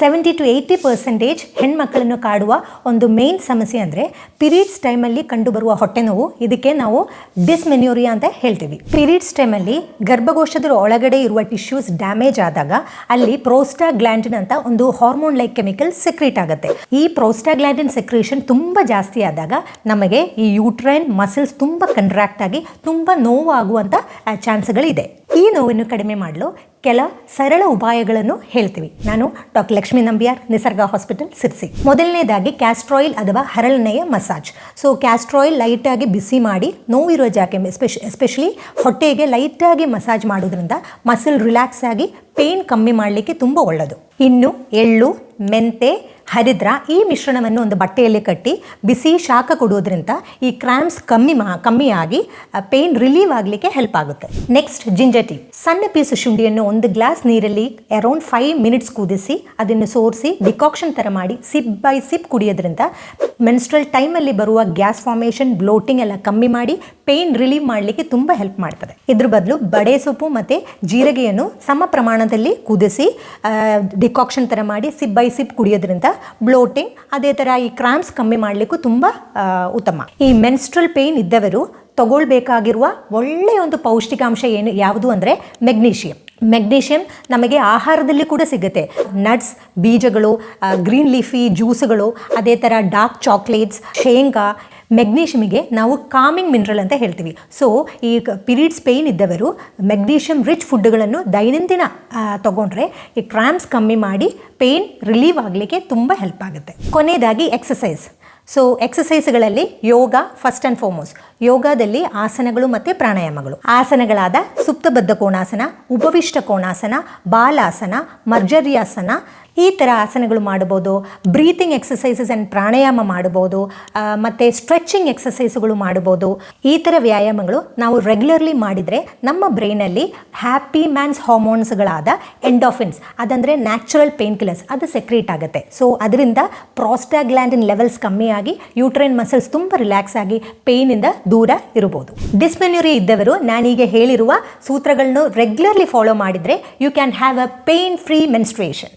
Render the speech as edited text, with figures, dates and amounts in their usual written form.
70-80% ಹೆಣ್ಮಕ್ಕಳನ್ನು ಕಾಡುವ ಒಂದು ಮೇನ್ ಸಮಸ್ಯೆ ಅಂದರೆ ಪೀರಿಯಡ್ಸ್ ಟೈಮಲ್ಲಿ ಕಂಡುಬರುವ ಹೊಟ್ಟೆ ನೋವು. ಇದಕ್ಕೆ ನಾವು ಡಿಸ್ಮೆನ್ಯೂರಿಯಾ ಅಂತ ಹೇಳ್ತೀವಿ. ಪೀರಿಯಡ್ಸ್ ಟೈಮಲ್ಲಿ ಗರ್ಭಕೋಶದ ಒಳಗಡೆ ಇರುವ ಟಿಶ್ಯೂಸ್ ಡ್ಯಾಮೇಜ್ ಆದಾಗ ಅಲ್ಲಿ ಪ್ರೋಸ್ಟಾಗ್ಲ್ಯಾಂಡಿನ್ ಅಂತ ಒಂದು ಹಾರ್ಮೋನ್ ಲೈಕ್ ಕೆಮಿಕಲ್ ಸೆಕ್ರೀಟ್ ಆಗುತ್ತೆ. ಈ ಪ್ರೋಸ್ಟಾಗ್ಲ್ಯಾಂಡಿನ್ ಸೆಕ್ರೇಷನ್ ತುಂಬ ಜಾಸ್ತಿ ಆದಾಗ ನಮಗೆ ಈ ಯೂಟ್ರೈನ್ ಮಸಲ್ಸ್ ತುಂಬ ಕಂಟ್ರಾಕ್ಟ್ ಆಗಿ ತುಂಬ ನೋವು ಆಗುವಂಥ ಚಾನ್ಸ್ಗಳಿದೆ. ಈ ನೋವನ್ನು ಕಡಿಮೆ ಮಾಡಲು ಕೆಲ ಸರಳ ಉಪಾಯಗಳನ್ನು ಹೇಳ್ತೀವಿ. ನಾನು ಡಾಕ್ಟರ್ ಲಕ್ಷ್ಮೀ ನಂಬಿಯಾರ್, ನಿಸರ್ಗ ಹಾಸ್ಪಿಟಲ್, ಸಿರ್ಸಿ. ಮೊದಲನೇದಾಗಿ ಕ್ಯಾಸ್ಟ್ರಾಯಿಲ್ ಅಥವಾ ಹರಳೆಣ್ಣೆಯ ಮಸಾಜ್. ಸೊ ಕ್ಯಾಸ್ಟ್ರಾಯಿಲ್ ಲೈಟಾಗಿ ಬಿಸಿ ಮಾಡಿ ನೋವಿರೋ ಜಾಗಕ್ಕೆ ಎಸ್ಪೆಷಲಿ ಹೊಟ್ಟೆಗೆ ಲೈಟಾಗಿ ಮಸಾಜ್ ಮಾಡೋದ್ರಿಂದ ಮಸಲ್ ರಿಲ್ಯಾಕ್ಸ್ ಆಗಿ ಪೇಯ್ನ್ ಕಮ್ಮಿ ಮಾಡಲಿಕ್ಕೆ ತುಂಬ ಒಳ್ಳೆಯದು. ಇನ್ನು ಎಳ್ಳು, ಮೆಂತೆ, ಹರಿದ್ರ ಈ ಮಿಶ್ರಣವನ್ನು ಒಂದು ಬಟ್ಟೆಯಲ್ಲಿ ಕಟ್ಟಿ ಬಿಸಿ ಶಾಖ ಕೊಡೋದ್ರಿಂದ ಈ ಕ್ರ್ಯಾಂಪ್ಸ್ ಕಮ್ಮಿಯಾಗಿ ಪೇಯ್ನ್ ರಿಲೀವ್ ಆಗಲಿಕ್ಕೆ ಹೆಲ್ಪ್ ಆಗುತ್ತೆ. Next ginger tea. ಸಣ್ಣ ಪೀಸು ಶುಂಠಿಯನ್ನು ಒಂದು ಗ್ಲಾಸ್ ನೀರಲ್ಲಿ ಅರೌಂಡ್ 5 ಮಿನಿಟ್ಸ್ ಕುದಿಸಿ ಅದನ್ನು ಸೋರಿಸಿ ಡಿಕಾಕ್ಷನ್ ಥರ ಮಾಡಿ ಸಿಪ್ ಬೈ ಸಿಪ್ ಕುಡಿಯೋದ್ರಿಂದ ಮೆನ್ಸ್ಟ್ರಲ್ ಟೈಮಲ್ಲಿ ಬರುವ ಗ್ಯಾಸ್ ಫಾರ್ಮೇಷನ್, ಬ್ಲೋಟಿಂಗ್ ಎಲ್ಲ ಕಮ್ಮಿ ಮಾಡಿ ಪೇಯ್ನ್ ರಿಲೀವ್ ಮಾಡಲಿಕ್ಕೆ ತುಂಬ ಹೆಲ್ಪ್ ಮಾಡ್ತದೆ. ಇದ್ರ ಬದಲು ಬಡೆ ಸೊಪ್ಪು ಮತ್ತು ಜೀರಿಗೆಯನ್ನು ಸಮ ಪ್ರಮಾಣದಲ್ಲಿ ಕುದಿಸಿ ಡಿಕಾಕ್ಷನ್ ಥರ ಮಾಡಿ ಸಿಪ್ ಬೈ ಸಿಪ್ ಕುಡಿಯೋದ್ರಿಂದ ಬ್ಲೋಟಿಂಗ್ ಅದೇ ಥರ ಈ ಕ್ರಾಂಪ್ಸ್ ಕಮ್ಮಿ ಮಾಡಲಿಕ್ಕೂ ತುಂಬ ಉತ್ತಮ. ಈ ಮೆನ್ಸ್ಟ್ರಲ್ ಪೇಯ್ನ್ ಇದ್ದವರು ತಗೊಳ್ಬೇಕಾಗಿರುವ ಒಳ್ಳೆಯ ಒಂದು ಪೌಷ್ಟಿಕಾಂಶ ಯಾವುದು ಅಂದರೆ ಮೆಗ್ನೀಷಿಯಂ ನಮಗೆ ಆಹಾರದಲ್ಲಿ ಕೂಡ ಸಿಗುತ್ತೆ. ನಟ್ಸ್, ಬೀಜಗಳು, ಗ್ರೀನ್ ಲೀಫಿ ಜ್ಯೂಸ್ಗಳು, ಅದೇ ಥರ ಡಾರ್ಕ್ ಚಾಕ್ಲೇಟ್ಸ್, ಶೇಂಗಾ. ಮೆಗ್ನೀಷಿಯಮಿಗೆ ನಾವು ಕಾಮಿಂಗ್ ಮಿನರಲ್ ಅಂತ ಹೇಳ್ತೀವಿ. ಸೊ ಈ ಪೀರಿಯಡ್ಸ್ ಪೇಯ್ನ್ ಇದ್ದವರು ಮೆಗ್ನೀಷಿಯಂ ರಿಚ್ ಫುಡ್ಗಳನ್ನು ದೈನಂದಿನ ತಗೊಂಡ್ರೆ ಈ ಕ್ರಾಂಪ್ಸ್ ಕಮ್ಮಿ ಮಾಡಿ ಪೇಯ್ನ್ ರಿಲೀವ್ ಆಗಲಿಕ್ಕೆ ತುಂಬ ಹೆಲ್ಪ್ ಆಗುತ್ತೆ. ಕೊನೆಯದಾಗಿ ಎಕ್ಸಸೈಸ್. ಸೊ ಎಕ್ಸಸೈಸ್ಗಳಲ್ಲಿ ಯೋಗ ಫಸ್ಟ್ ಆ್ಯಂಡ್ ಫಾರ್ಮೋಸ್ಟ್. ಯೋಗದಲ್ಲಿ ಆಸನಗಳು ಮತ್ತು ಪ್ರಾಣಾಯಾಮಗಳು. ಆಸನಗಳಾದ ಸುಪ್ತಬದ್ಧ ಕೋಣಾಸನ, ಉಪವಿಷ್ಟ ಕೋಣಾಸನ, ಬಾಲಾಸನ, ಮರ್ಜರ್ಯಾಸನ ಈ ಥರ ಆಸನಗಳು ಮಾಡ್ಬೋದು. ಬ್ರೀತಿಂಗ್ ಎಕ್ಸಸೈಸಸ್ ಆ್ಯಂಡ್ ಪ್ರಾಣಾಯಾಮ ಮಾಡ್ಬೋದು. ಮತ್ತು ಸ್ಟ್ರೆಚಿಂಗ್ ಎಕ್ಸಸೈಸ್ಗಳು ಮಾಡ್ಬೋದು. ಈ ಥರ ವ್ಯಾಯಾಮಗಳು ನಾವು ರೆಗ್ಯುಲರ್ಲಿ ಮಾಡಿದರೆ ನಮ್ಮ ಬ್ರೈನಲ್ಲಿ ಹ್ಯಾಪಿ ಮ್ಯಾನ್ಸ್ ಹಾರ್ಮೋನ್ಸ್ಗಳಾದ ಎಂಡೋಫಿನ್ಸ್, ಅದಂದರೆ ನ್ಯಾಚುರಲ್ ಪೇನ್ ಕಿಲ್ಲರ್ಸ್, ಅದು ಸೆಕ್ರೇಟ್ ಆಗುತ್ತೆ. ಸೊ ಅದರಿಂದ ಪ್ರೋಸ್ಟಾಗ್ಲ್ಯಾಂಡಿನ್ ಲೆವೆಲ್ಸ್ ಕಮ್ಮಿಯಾಗಿ ಯೂಟ್ರೈನ್ ಮಸಲ್ಸ್ ತುಂಬ ರಿಲ್ಯಾಕ್ಸ್ ಆಗಿ ಪೇಯ್ನಿಂದ ದೂರ ಇರಬಹುದು. ಡಿಸ್ಮೆನ್ಯೂರಿಯಾ ಇದ್ದವರು ನಾನೀಗ ಹೇಳಿರುವ ಸೂತ್ರಗಳನ್ನು ರೆಗ್ಯುಲರ್ಲಿ ಫಾಲೋ ಮಾಡಿದರೆ you can have a pain free menstruation.